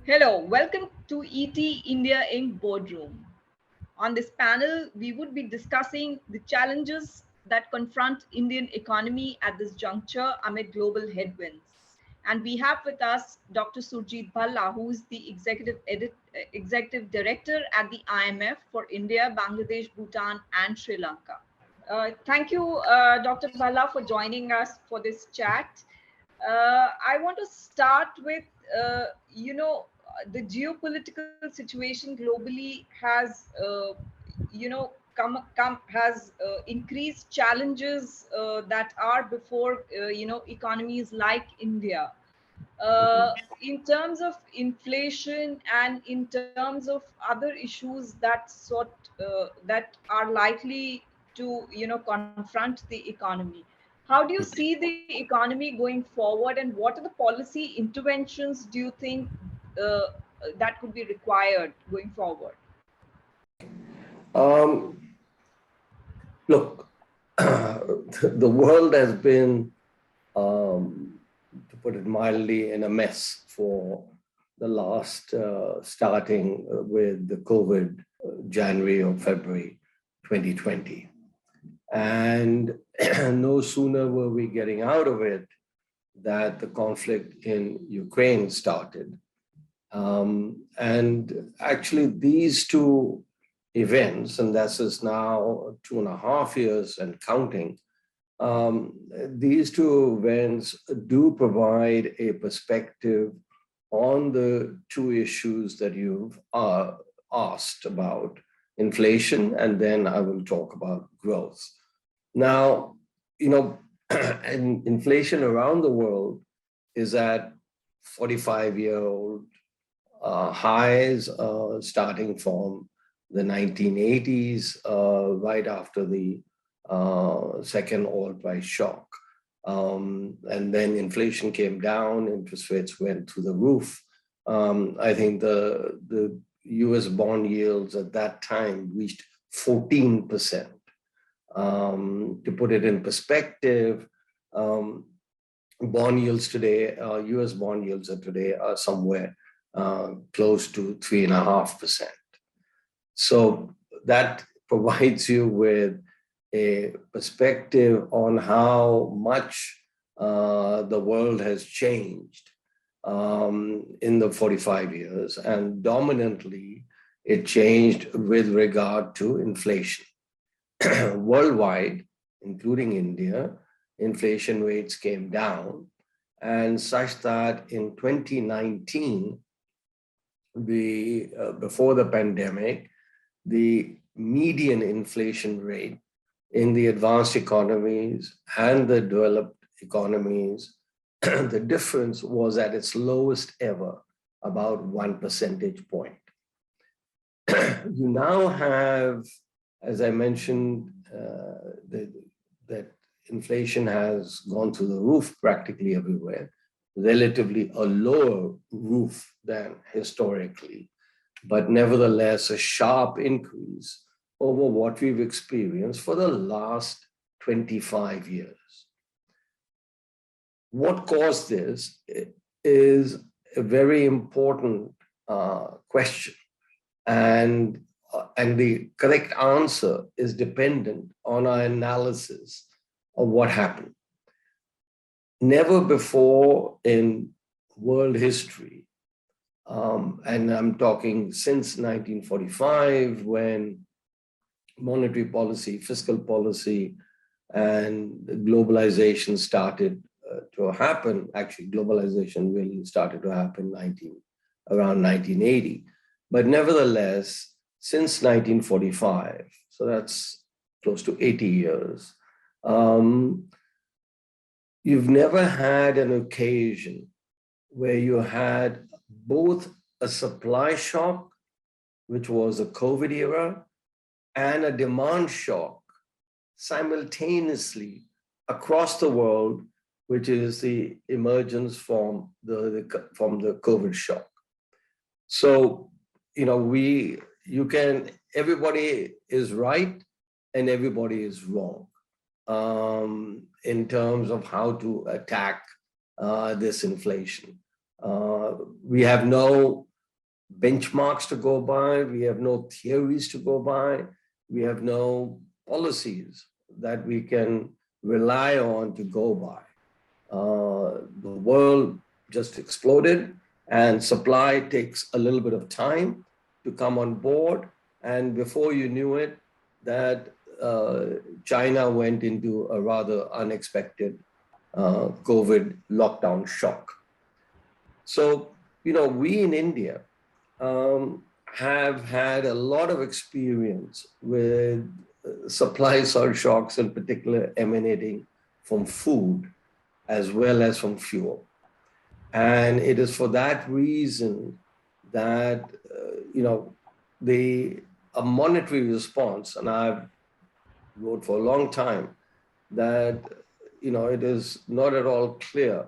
Hello, welcome to ET India Inc Boardroom. On this panel, we would be discussing the challenges that confront Indian economy at this juncture amid global headwinds. And we have with us Dr. Surjit Bhalla, who is the executive director at the IMF for India, Bangladesh, Bhutan, and Sri Lanka. Thank you, Dr. Bhalla, for joining us for this chat. I want to start with, the geopolitical situation globally has, has increased challenges that are before, economies like India. Mhm. In terms of inflation and in terms of other issues that are likely to confront the economy, how do you see the economy going forward, and what are the policy interventions do you think uh, that could be required going forward? Um, Look, the world has been, to put it mildly, in a mess for the last, starting with the COVID, January or February 2020. And no sooner were we getting out of it that the conflict in Ukraine started. And actually, these two events, and this is now 2.5 years and counting, these two events do provide a perspective on the two issues that you've asked about, inflation, and then I will talk about growth. Now, you know, and inflation around the world is at 45-year-old highs, starting from the 1980s, right after the second oil price shock. And then inflation came down, interest rates went through the roof. I think the US bond yields at that time reached 14%. To put it in perspective, um, bond yields today, US bond yields are today are somewhere close to 3.5%. So that provides you with a perspective on how much the world has changed in the 45 years, and dominantly it changed with regard to inflation. Worldwide, including India, inflation rates came down, and such that in 2019, before the pandemic, the median inflation rate in the advanced economies and the developed economies, the difference was at its lowest ever, about 1 percentage point. You now have, as I mentioned, that inflation has gone through the roof practically everywhere, relatively a lower roof than historically, but nevertheless a sharp increase over what we've experienced for the last 25 years. What caused this is a very important question. And the correct answer is dependent on our analysis of what happened. Never before in world history, and I'm talking since 1945, when monetary policy, fiscal policy, and globalization started to happen. Actually, globalization really started to happen around 1980. But nevertheless, since 1945, so that's close to 80 years, you've never had an occasion where you had both a supply shock, which was the COVID era, and a demand shock simultaneously across the world, which is the emergence from the COVID shock. So, everybody is right and everybody is wrong in terms of how to attack this inflation. We have no benchmarks to go by. We have no theories to go by. We have no policies that we can rely on to go by. The world just exploded, and supply takes a little bit of time to come on board. And before you knew it, that China went into a rather unexpected COVID lockdown shock. So, we in India have had a lot of experience with supply side shocks, in particular emanating from food as well as from fuel. And it is for that reason that, a monetary response, and I've wrote for a long time that, it is not at all clear,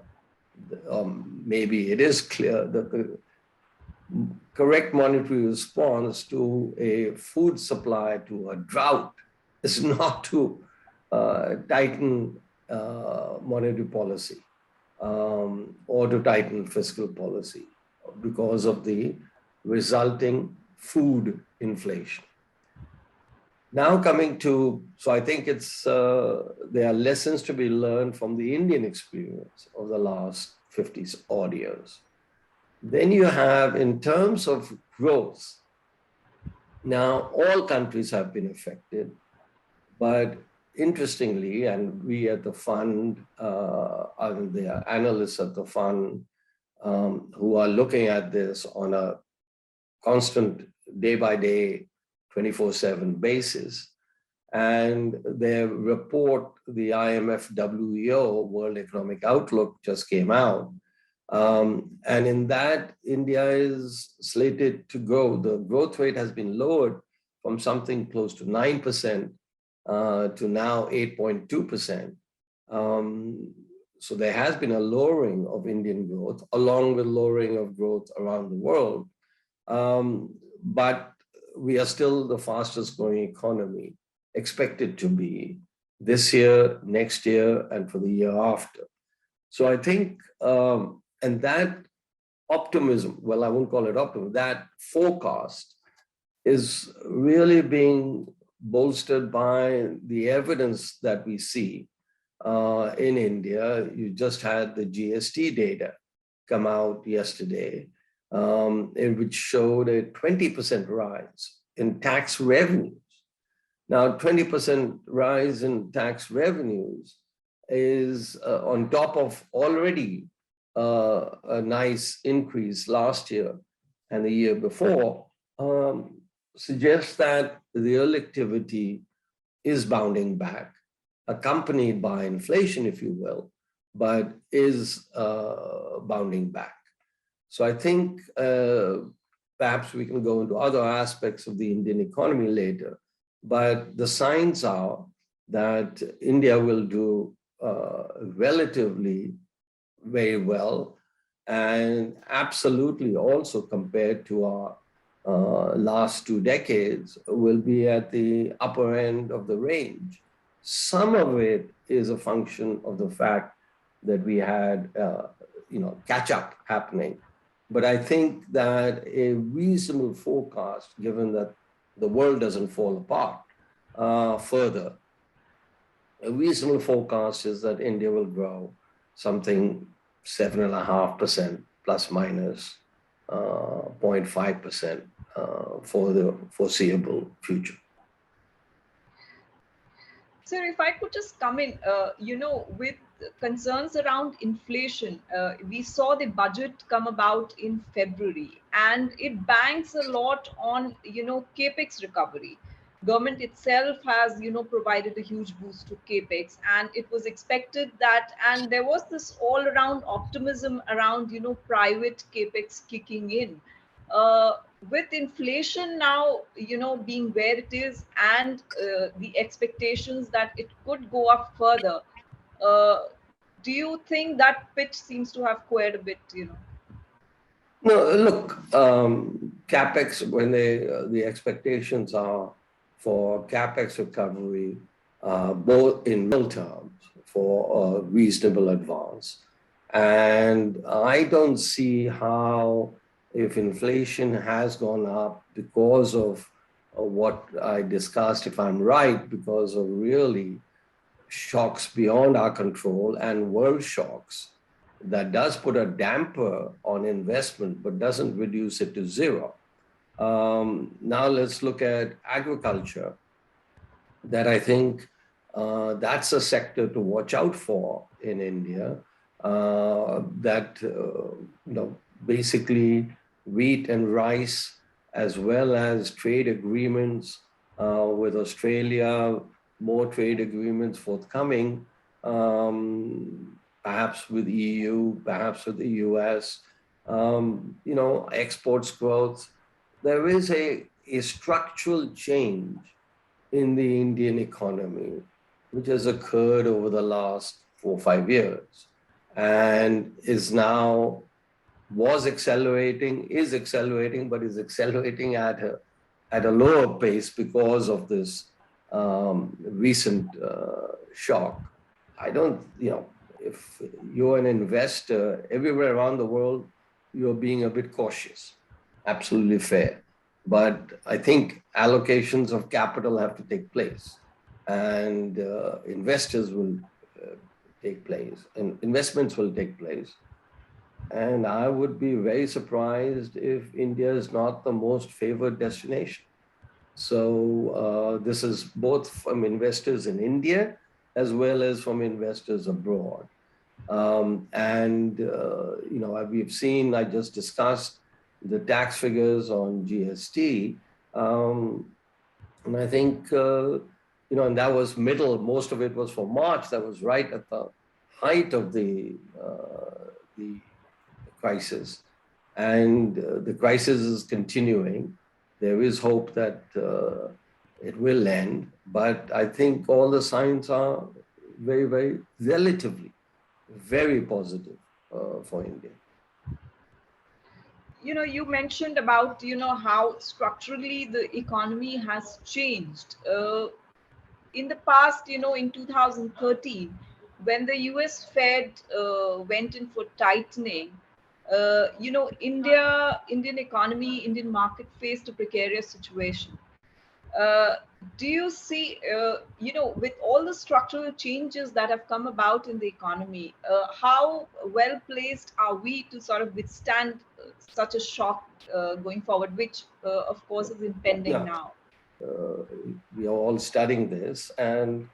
maybe it is clear that the correct monetary response to a food supply, to a drought, is not to tighten monetary policy or to tighten fiscal policy because of the resulting food inflation. Now coming to, so I think there are lessons to be learned from the Indian experience of the last 50 odd years. Then you have, in terms of growth, now all countries have been affected, but interestingly, and we at the fund, and the analysts at the fund who are looking at this on a constant day-by-day, 24/7 basis, and their report, the IMF WEO, World Economic Outlook, just came out. And in that, India is slated to grow. The growth rate has been lowered from something close to 9% to now 8.2%. So there has been a lowering of Indian growth, along with lowering of growth around the world. But we are still the fastest growing economy, expected to be this year, next year, and for the year after. So I think, and that optimism, well, I won't call it optimism, that forecast is really being bolstered by the evidence that we see in India. You just had the GST data come out yesterday, which showed a 20% rise in tax revenues. Now, 20% rise in tax revenues is on top of already a nice increase last year and the year before, suggests that the real activity is bounding back, accompanied by inflation, if you will, but is bounding back. So I think perhaps we can go into other aspects of the Indian economy later, but the signs are that India will do relatively very well, and absolutely also compared to our last 2 decades will be at the upper end of the range. Some of it is a function of the fact that we had catch up happening. But I think that a reasonable forecast, given that the world doesn't fall apart further, a reasonable forecast is that India will grow something 7.5% plus minus 0.5% for the foreseeable future. Sir, if I could just come in, with concerns around inflation, we saw the budget come about in February, and it banks a lot on, capex recovery. Government itself has, provided a huge boost to capex, and it was expected that, and there was this all around optimism around, private capex kicking in. With inflation now, being where it is, and the expectations that it could go up further, do you think that pitch seems to have quailed a bit, No, look, capex, when the expectations are for capex recovery, both in real terms for a reasonable advance. And I don't see how if inflation has gone up because of what I discussed, if I'm right, because of really shocks beyond our control and world shocks, that does put a damper on investment, but doesn't reduce it to zero. Now let's look at agriculture, that I think that's a sector to watch out for in India. Basically wheat and rice, as well as trade agreements with Australia, more trade agreements forthcoming, perhaps with EU, perhaps with the US. Exports growth. There is a structural change in the Indian economy, which has occurred over the last 4 or 5 years and was accelerating, is accelerating, but is accelerating at a lower pace because of this recent shock. I don't, if you're an investor everywhere around the world, you're being a bit cautious. Absolutely fair. But I think allocations of capital have to take place, and investors will take place, and investments will take place. And I would be very surprised if India is not the most favored destination. So this is both from investors in India as well as from investors abroad. We've seen, I just discussed the tax figures on GST. And I think, and that was most of it was for March. That was right at the height of the crisis. And the crisis is continuing. There is hope that it will end. But I think all the signs are very, very relatively very positive for India. You mentioned about, how structurally the economy has changed. In the past, in 2013, when the US Fed went in for tightening, Indian economy, Indian market faced a precarious situation. Do you see, with all the structural changes that have come about in the economy, how well placed are we to sort of withstand such a shock going forward, which, of course, is impending now? We are all studying this. And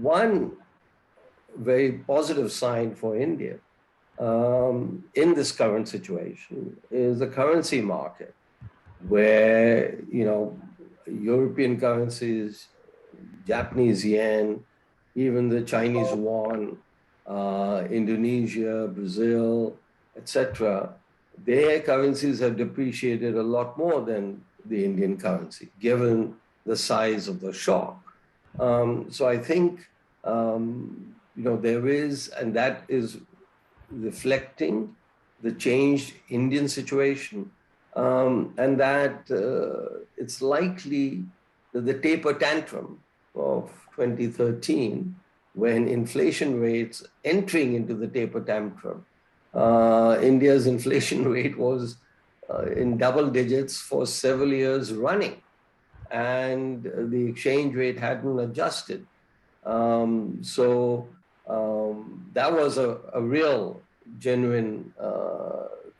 one very positive sign for India in this current situation is the currency market, where, European currencies, Japanese yen, even the Chinese yuan, Indonesia, Brazil, etc., their currencies have depreciated a lot more than the Indian currency, given the size of the shock. So I think, there is, and that is reflecting the changed Indian situation, and that it's likely that the taper tantrum of 2013, when inflation rates entering into the taper tantrum, India's inflation rate was in double digits for several years running, and the exchange rate hadn't adjusted. That was a real, genuine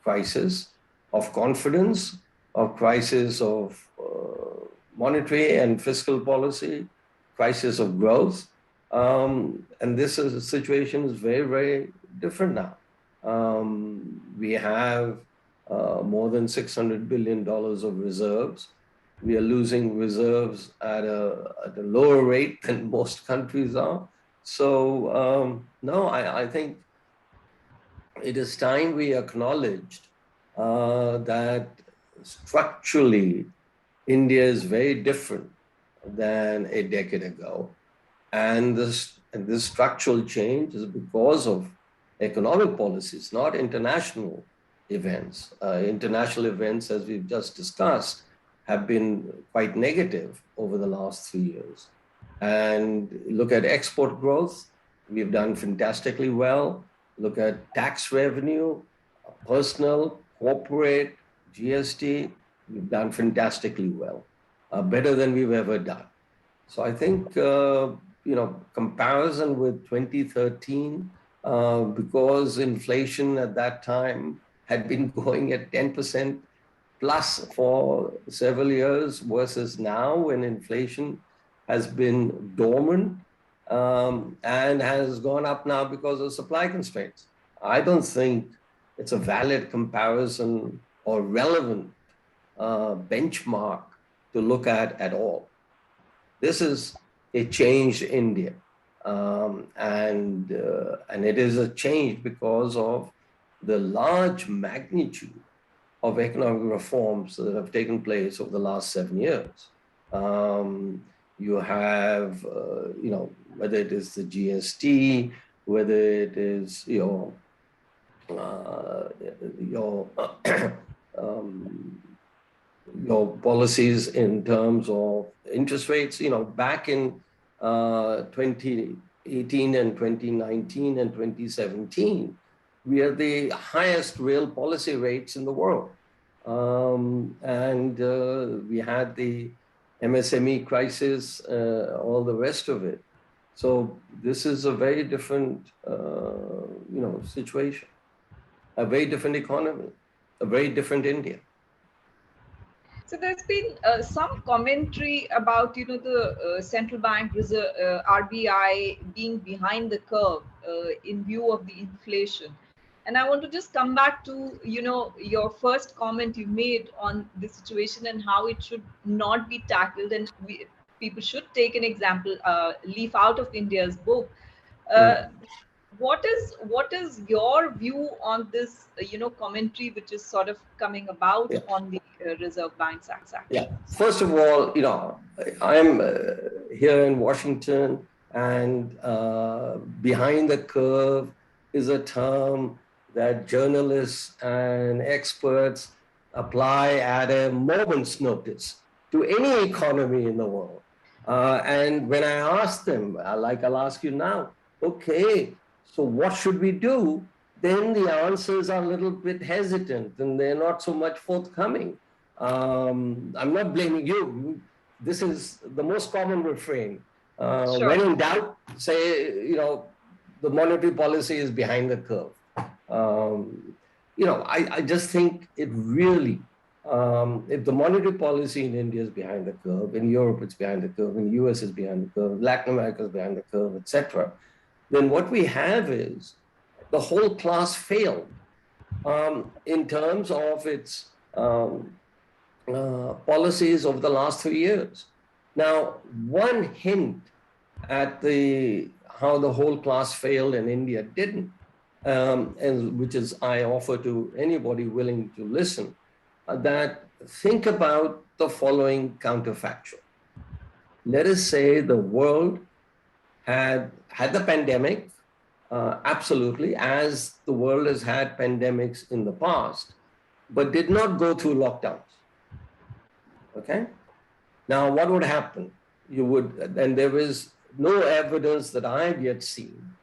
crisis of confidence, of crisis of monetary and fiscal policy, crisis of growth. And this situation is very, very different now. We have more than $600 billion of reserves. We are losing reserves at a lower rate than most countries are. So, no, I think it is time we acknowledged that structurally India is very different than a decade ago. And this structural change is because of economic policies, not international events. International events, as we've just discussed, have been quite negative over the last 3 years. And look at export growth, we've done fantastically well. Look at tax revenue, personal, corporate, GST, we've done fantastically well, better than we've ever done. So I think, comparison with 2013, because inflation at that time had been going at 10% plus for several years versus now when inflation has been dormant and has gone up now because of supply constraints. I don't think it's a valid comparison or relevant benchmark to look at all. This is a changed India, and it is a change because of the large magnitude of economic reforms that have taken place over the last 7 years. You have, whether it is the GST, whether it is your policies in terms of interest rates. Back in 2018 and 2019 and 2017, we are the highest real policy rates in the world. And we had the MSME crisis, all the rest of it. So this is a very different, situation, a very different economy, a very different India. So there's been some commentary about, the central bank reserve, RBI being behind the curve in view of the inflation. And I want to just come back to, your first comment you made on the situation and how it should not be tackled. And people should take an example, leaf out of India's book. What is your view on this, commentary which is sort of coming about on the Reserve Bank's action? Yeah. First of all, I'm here in Washington, and behind the curve is a term that journalists and experts apply at a moment's notice to any economy in the world. And when I ask them, like I'll ask you now, okay, so what should we do? Then the answers are a little bit hesitant and they're not so much forthcoming. I'm not blaming you. This is the most common refrain. Sure. When in doubt, say, the monetary policy is behind the curve. I just think it really, if the monetary policy in India is behind the curve, in Europe it's behind the curve, in the US is behind the curve, Latin America is behind the curve, etc., then what we have is the whole class failed in terms of its policies over the last 3 years. Now, one hint at how the whole class failed and India didn't, and which is I offer to anybody willing to listen, that think about the following counterfactual. Let us say the world had the pandemic, absolutely, as the world has had pandemics in the past, but did not go through lockdowns. Okay? Now, what would happen? And there is no evidence that I've yet seen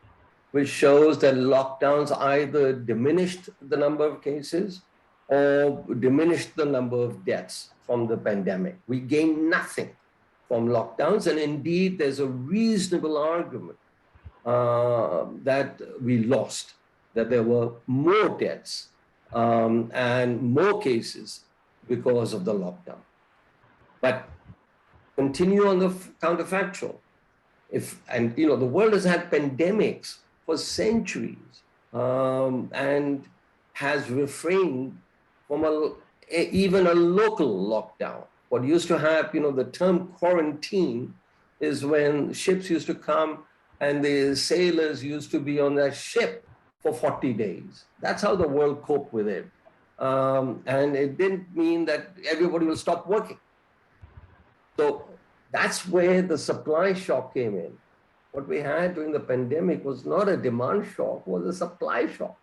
which shows that lockdowns either diminished the number of cases or diminished the number of deaths from the pandemic. We gained nothing from lockdowns, and indeed there's a reasonable argument that we lost, that there were more deaths and more cases because of the lockdown. But continue on the counterfactual. The world has had pandemics for centuries and has refrained from even a local lockdown. What used to happen, the term quarantine is when ships used to come and the sailors used to be on that ship for 40 days. That's how the world coped with it. And it didn't mean that everybody will stop working. So that's where the supply shock came in. What we had during the pandemic was not a demand shock, it was a supply shock.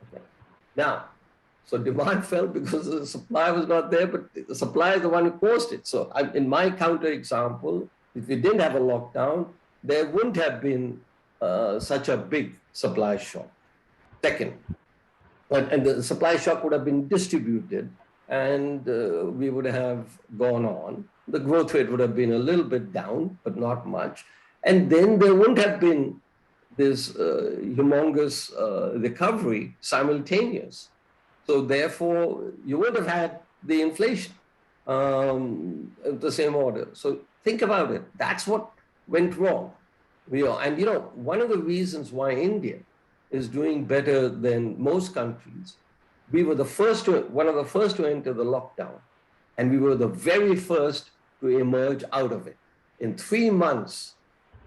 Okay. Now, so demand fell because the supply was not there, but the supply is the one who caused it. So in my counter example, if we didn't have a lockdown, there wouldn't have been such a big supply shock. Second, and the supply shock would have been distributed, and we would have gone on. The growth rate would have been a little bit down, but not much. And then there wouldn't have been this humongous recovery simultaneous. So therefore, you would have had the inflation of the same order. So think about it. That's what went wrong. And one of the reasons why India is doing better than most countries, we were one of the first to enter the lockdown, and we were the very first to emerge out of it. In 3 months,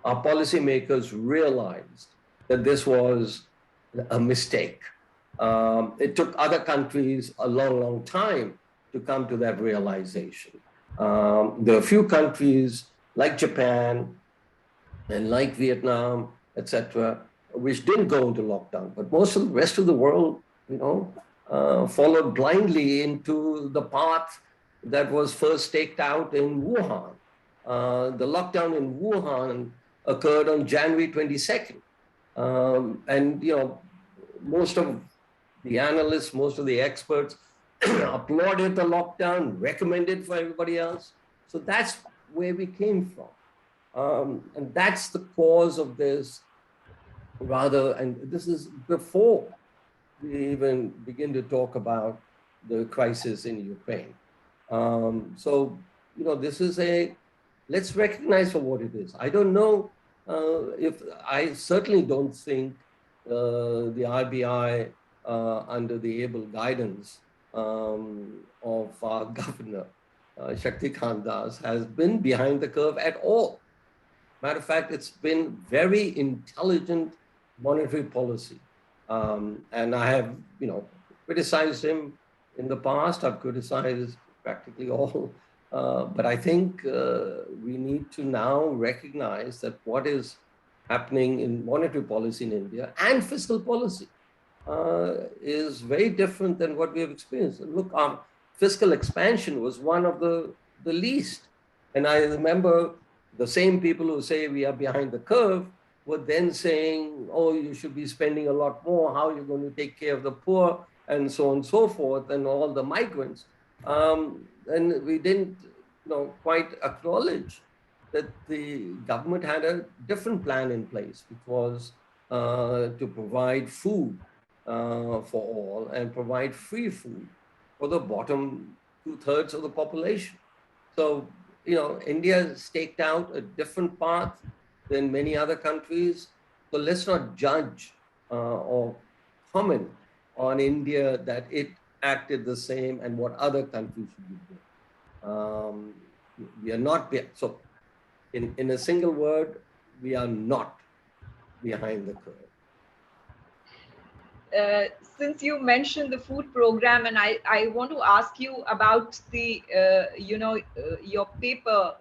our policymakers realized that this was a mistake. It took other countries a long, long time to come to that realization. There are a few countries like Japan and like Vietnam, etc., which didn't go into lockdown, but most of the rest of the world, followed blindly into the path that was first staked out in Wuhan. The lockdown in Wuhan occurred on January 22nd. And, most of the analysts, most of the experts applauded the lockdown, recommended for everybody else. So that's where we came from. And that's the cause of this and this is before we even begin to talk about the crisis in Ukraine. This is let's recognize for what it is. I don't know I certainly don't think the RBI under the able guidance of our governor, Shaktikant Das, has been behind the curve at all. Matter of fact, it's been very intelligent monetary policy. And I have, criticized him in the past. I've criticized practically all. But I think we need to now recognize that what is happening in monetary policy in India and fiscal policy is very different than what we have experienced. Look, fiscal expansion was one of the least. And I remember the same people who say we are behind the curve were then saying, oh, you should be spending a lot more. How are you going to take care of the poor? And so on and so forth, and all the migrants. And we didn't quite acknowledge that the government had a different plan in place, which was to provide food for all and provide free food for the bottom 2/3 of the population. So, India staked out a different path than many other countries. So let's not judge or comment on India that it acted the same and what other countries should be doing. We are not, so in a single word, we are not behind the curve. Since you mentioned the food program, and I want to ask you about the, your paper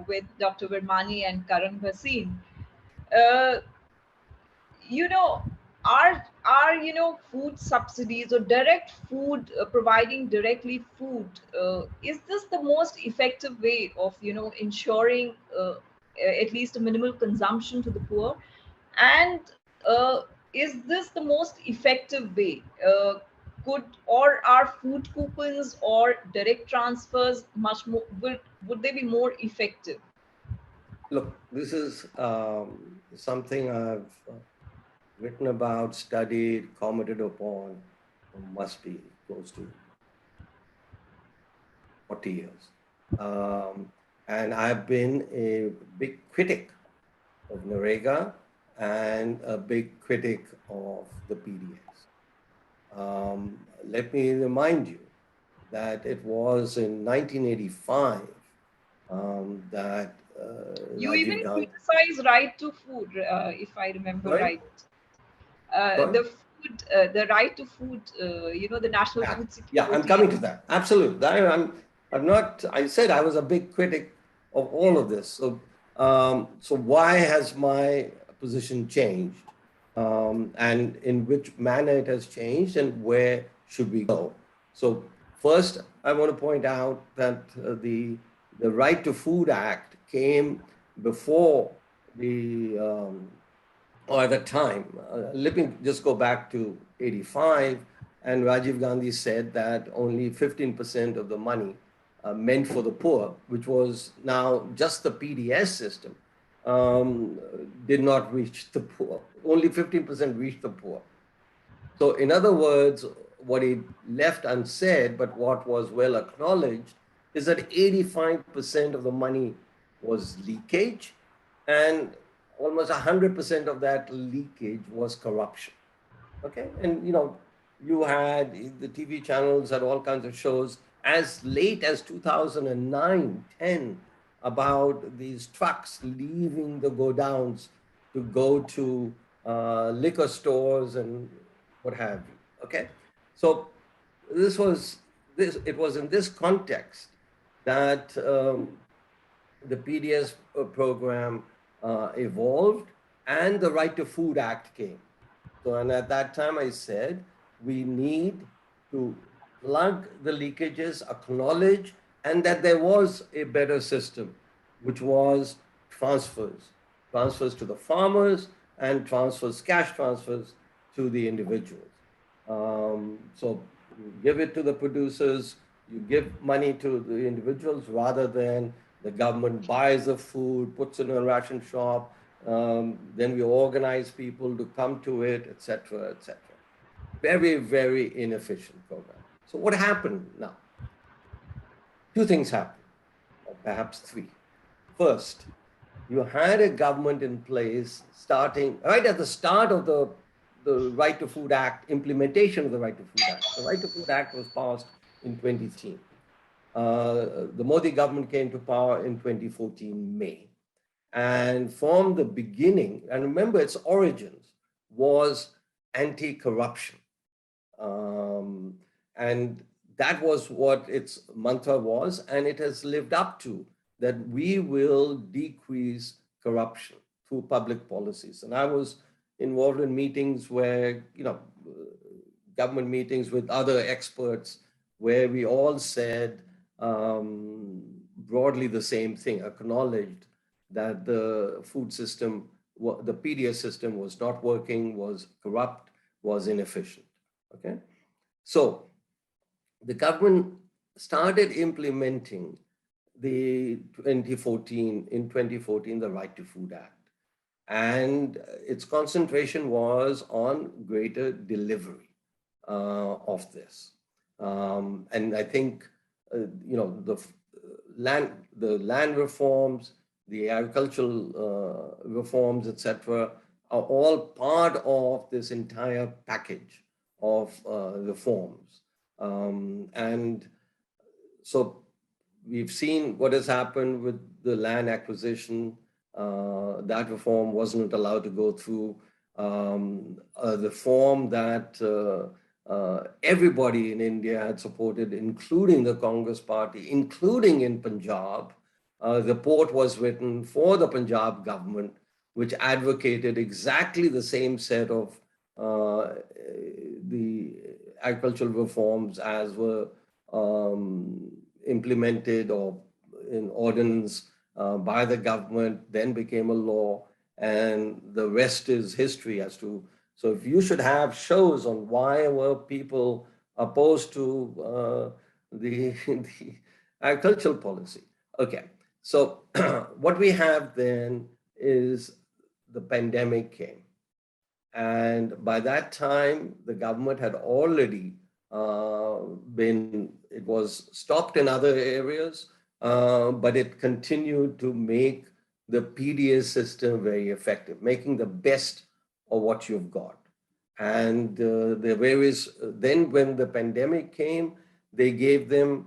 with Dr. Virmani and Karan Bhasin. Are food subsidies or direct food providing directly food, is this the most effective way of ensuring at least a minimal consumption to the poor? And is this the most effective way? Or are food coupons or direct transfers much more, would they be more effective? Look, this is something I've written about, studied, commented upon, must be close to 40 years. And I've been a big critic of Narega and a big critic of the PDS. Let me remind you that it was in 1985 that you even criticize right to food, if I remember right. The right to food, the national food security. Yeah, I'm coming to that. Absolutely. I said I was a big critic of all of this. So, so why has my position changed? And in which manner it has changed, and where should we go? So first, I want to point out that the Right to Food Act came before or at the time. Let me just go back to 85. And Rajiv Gandhi said that only 15% of the money meant for the poor, which was now just the PDS system, did not reach the poor. Only 15% reached the poor. So, in other words, what he left unsaid, but what was well acknowledged, is that 85% of the money was leakage, and almost 100% of that leakage was corruption. Okay. And, you had the TV channels had all kinds of shows as late as 2009, 10 about these trucks leaving the godowns to go to liquor stores and what have you. Okay. So it was in this context that the PDS program evolved and the Right to Food Act came. So, and at that time I said, we need to plug the leakages, acknowledge, and that there was a better system, which was transfers to the farmers and cash transfers to the individuals. So you give it to the producers, you give money to the individuals rather than the government buys the food, puts it in a ration shop, then we organize people to come to it, etc., etc. Very, very inefficient program. So what happened now? Two things happened, or perhaps three. First, you had a government in place starting right at the start of the Right to Food Act, implementation of the Right to Food Act. The Right to Food Act was passed in 2013. The Modi government came to power in 2014 May. And from the beginning, and remember its origins, was anti-corruption. And that was what its mantra was, and it has lived up to that we will decrease corruption through public policies. And I was involved in meetings where, government meetings with other experts, where we all said broadly the same thing, acknowledged that the food system, the PDS system was not working, was corrupt, was inefficient. Okay. So the government started implementing in 2014, the Right to Food Act. And its concentration was on greater delivery of this. And I think, the land reforms, the agricultural reforms, etc., are all part of this entire package of reforms. And so we've seen what has happened with the land acquisition. That reform wasn't allowed to go through. The reform that everybody in India had supported, including the Congress party, including in Punjab. The report was written for the Punjab government, which advocated exactly the same set of the agricultural reforms as were implemented or in ordinance by the government, then became a law, and the rest is history as to. So if you should have shows on why were people opposed to the agricultural policy. Okay, so what we have then is the pandemic came. And by that time, the government had already it was stopped in other areas, but it continued to make the PDS system very effective, making the best of what you've got. And the various, then when the pandemic came, they gave them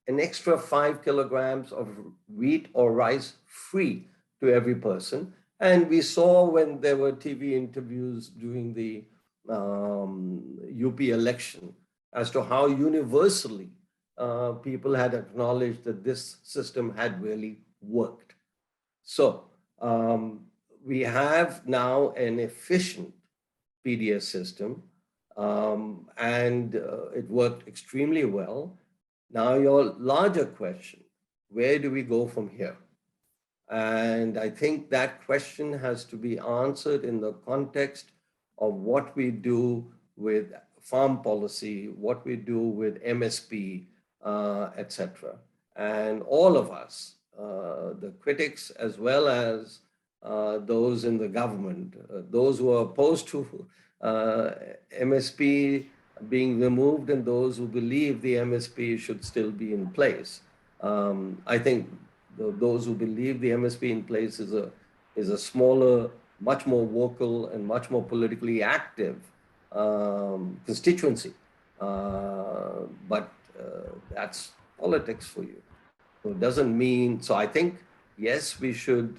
an extra 5 kilograms of wheat or rice free to every person. And we saw when there were TV interviews during the UP election as to how universally people had acknowledged that this system had really worked. So we have now an efficient PDS system, and it worked extremely well. Now your larger question, where do we go from here? And I think that question has to be answered in the context of what we do with farm policy, what we do with MSP, etc. And all of us, the critics as well as those in the government, those who are opposed to MSP being removed and those who believe the MSP should still be in place. I think those who believe the MSP in place is a smaller, much more vocal and much more politically active constituency. But that's politics for you. So it doesn't mean, so I think, yes, we should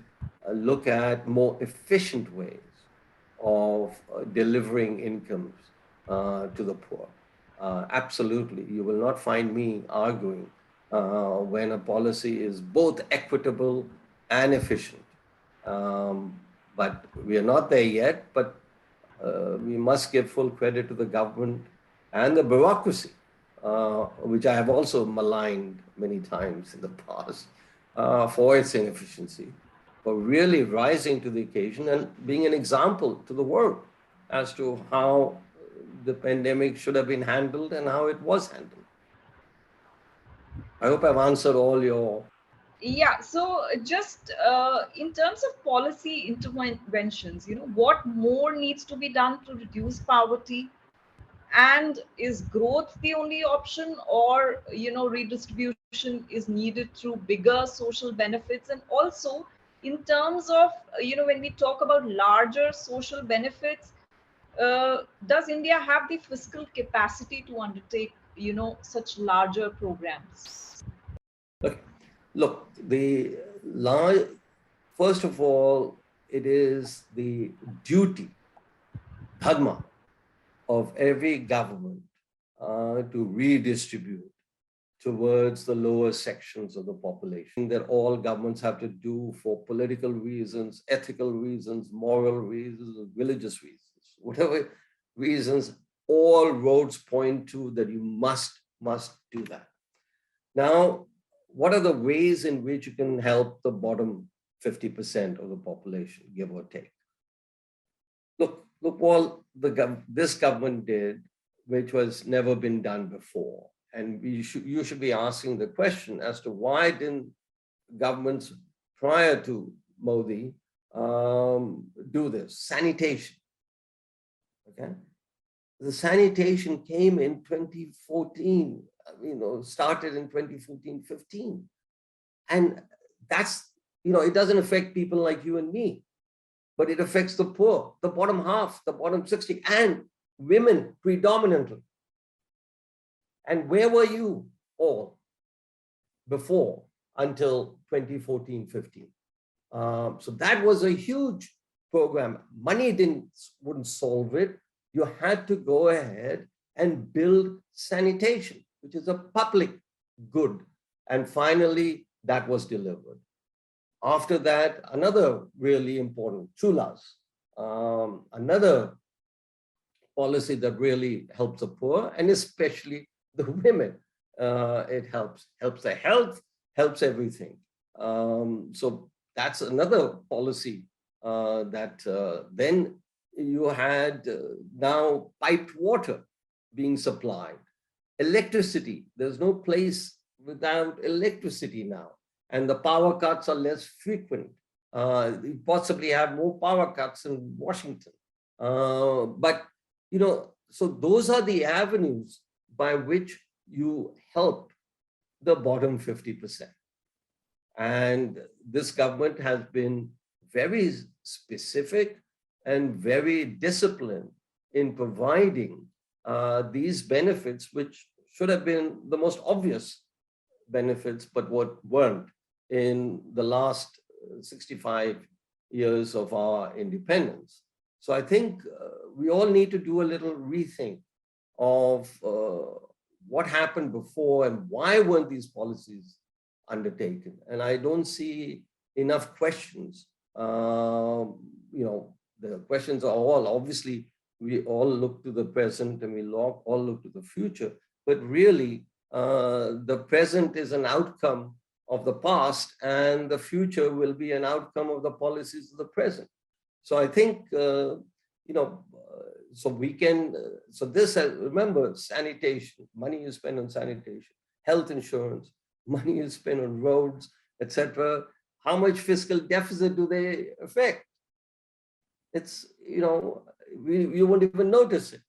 look at more efficient ways of delivering incomes to the poor. Absolutely. You will not find me arguing when a policy is both equitable and efficient. But we are not there yet, but we must give full credit to the government and the bureaucracy, which I have also maligned many times in the past for its inefficiency, for really rising to the occasion and being an example to the world as to how the pandemic should have been handled and how it was handled. I hope I've answered all your... Yeah, so just in terms of policy interventions, what more needs to be done to reduce poverty? And is growth the only option, or redistribution is needed through bigger social benefits? And also, in terms of when we talk about larger social benefits, does India have the fiscal capacity to undertake such larger programs? Look, first of all, it is the duty, dharma, of every government to redistribute towards the lower sections of the population that all governments have to do for political reasons, ethical reasons, moral reasons, religious reasons, whatever reasons, all roads point to that you must do that. Now, what are the ways in which you can help the bottom 50% of the population, give or take? Look what this government did, which was never been done before. And you should be asking the question as to why didn't governments prior to Modi do this? Sanitation, okay? The sanitation came in 2014, started in 2014-15. And that's, it doesn't affect people like you and me, but it affects the poor, the bottom half, the bottom 60, and women predominantly. And where were you all before until 2014-15? So that was a huge program. Money wouldn't solve it. You had to go ahead and build sanitation, which is a public good. And finally, that was delivered. After that, another really important, chulas, another policy that really helps the poor, and especially the women. It helps their health, helps everything. So that's another policy that then you had now piped water being supplied. Electricity, there's no place without electricity now. And the power cuts are less frequent. You possibly have more power cuts in Washington. But, so those are the avenues by which you help the bottom 50%. And this government has been very specific and very disciplined in providing these benefits, which should have been the most obvious benefits, but what weren't in the last 65 years of our independence. So I think we all need to do a little rethink of what happened before and why weren't these policies undertaken. And I don't see enough questions. The questions are all, obviously, we all look to the present and we all look to the future, but really the present is an outcome of the past and the future will be an outcome of the policies of the present. So I think, so we can, so this, remember, sanitation, money you spend on sanitation, health insurance, money you spend on roads, etc. How much fiscal deficit do they affect? It's, you won't even notice it.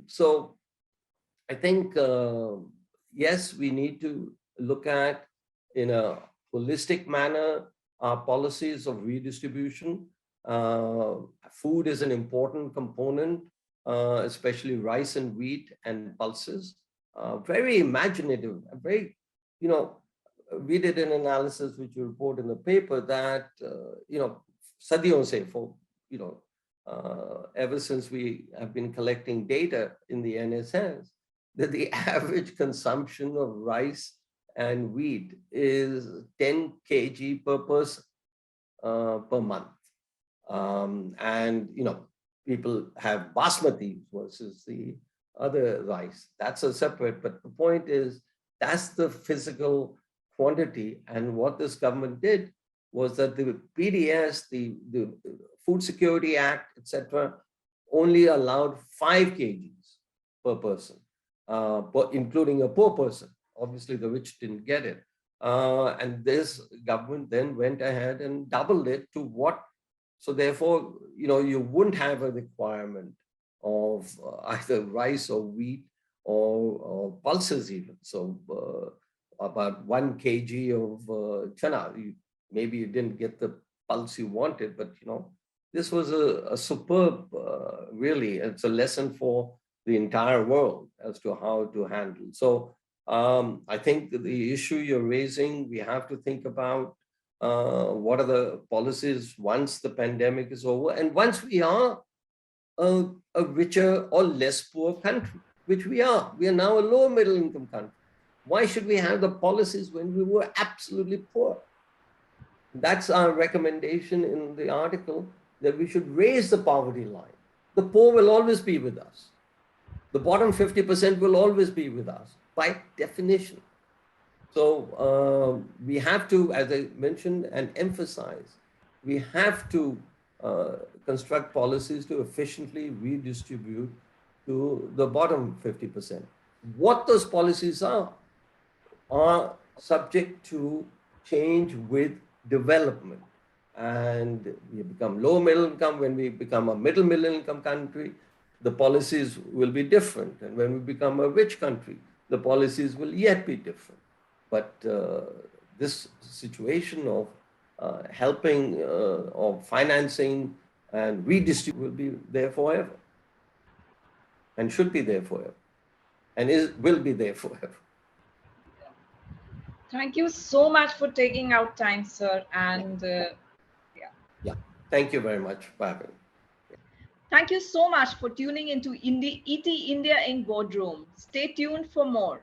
So I think, yes, we need to look at, in a holistic manner, our policies of redistribution. Food is an important component, especially rice and wheat and pulses. Very imaginative, very, we did an analysis which you report in the paper that, sadiyon se, for, ever since we have been collecting data in the NSS, that the average consumption of rice and wheat is 10 kg per person per month. And, people have basmati versus the other rice. That's a separate, but the point is, that's the physical quantity. And what this government did was that the PDS, the Food Security Act, etc., only allowed 5 kgs per person, including a poor person. Obviously, the rich didn't get it. And this government then went ahead and doubled it to what? So therefore, you wouldn't have a requirement of either rice or wheat or pulses even. So about 1 kg of chana, maybe you didn't get the pulse you wanted, but this was a superb, really, it's a lesson for the entire world as to how to handle. So I think the issue you're raising, we have to think about what are the policies once the pandemic is over, and once we are a richer or less poor country, which we are. We are now a lower middle income country. Why should we have the policies when we were absolutely poor? That's our recommendation in the article, that we should raise the poverty line. The poor will always be with us. The bottom 50% will always be with us by definition. So we have to, as I mentioned and emphasize, we have to construct policies to efficiently redistribute to the bottom 50%. What those policies are subject to change with development. And we become low middle income. When we become a middle income country, the policies will be different. And when we become a rich country, the policies will yet be different. But this situation of helping, of financing and redistributing will be there forever, and should be there forever, and will be there forever. Thank you so much for taking out time, sir. And yeah, thank you very much for having me. Thank you so much for tuning into ET India Inc Boardroom. Stay tuned for more.